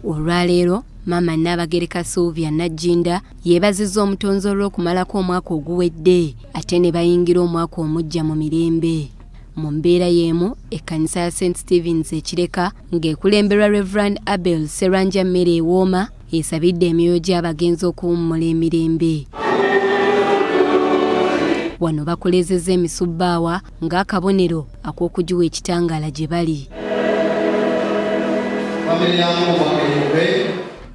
Olwaleero Maama Nnaabagereka Sylvia Najjinda yeebazizza omutonzi olw'okumalako omwaka oguwedde ate ne bayingira omwaka omujja mu mirembe. Mu mbeera y'emu ekkanisa ya St. Stephen's e Kireka ng'ekulemberwa Reverend Abel Sseranja Mmere Ewooma esabidde emyoyo gy'abagenzi okuwummula emirembe. Wano bakolezezza emisubbaawa ng'akabonero ak'okugiwa ekitangaala gye bali.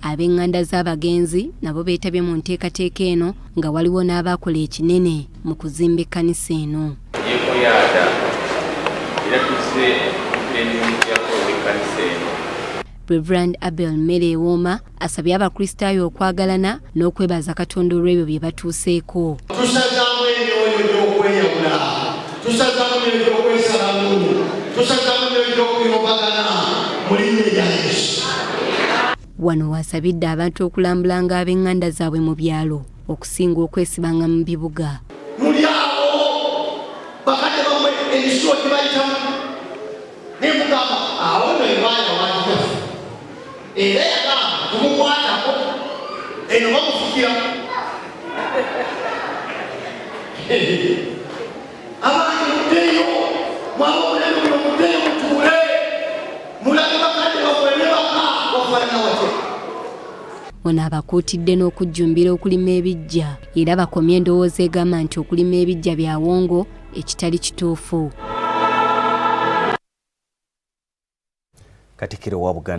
Ab'enganda z'abagenzi nabo beetabye mu nteekateeka eno nga waliwo n'abaakola ekinene mu kuzimba ekkanisa eno. Reverend Abel Mmere Ewooma asabye abakristaayo okwagalana n'okwebaza Katonda olw'ebyo bye batuuseeko. Tusazaamu emyoyo gy'okweyawula, tusazaamu emyoyo gy'okwesalamu, tusazaamu emyoyo gy'okuyombagana mu linnya lya Yesu. Wano wasabidde abantu okulambulanga ab'enganda zaabwe mu byalo okusinga okwesibanga mu bibuga. Muli awo bakadde bamwe emisulo gye bayitamu ne mugamba awo nno ebaaya waakitafu era yagamba tumukwatako eno bamufukira. Abantu muddeyo mwaba omulembe guno muddeyo mutuule mulage bakadde bamwe ne baka wafaanana wate. Ono abakuutidde n'okujjumbira okulima ebiggya era bakomye endowooza egamba nti okulima ebiggya byawongo ekitali kituufu. Katikkiro wa Buganda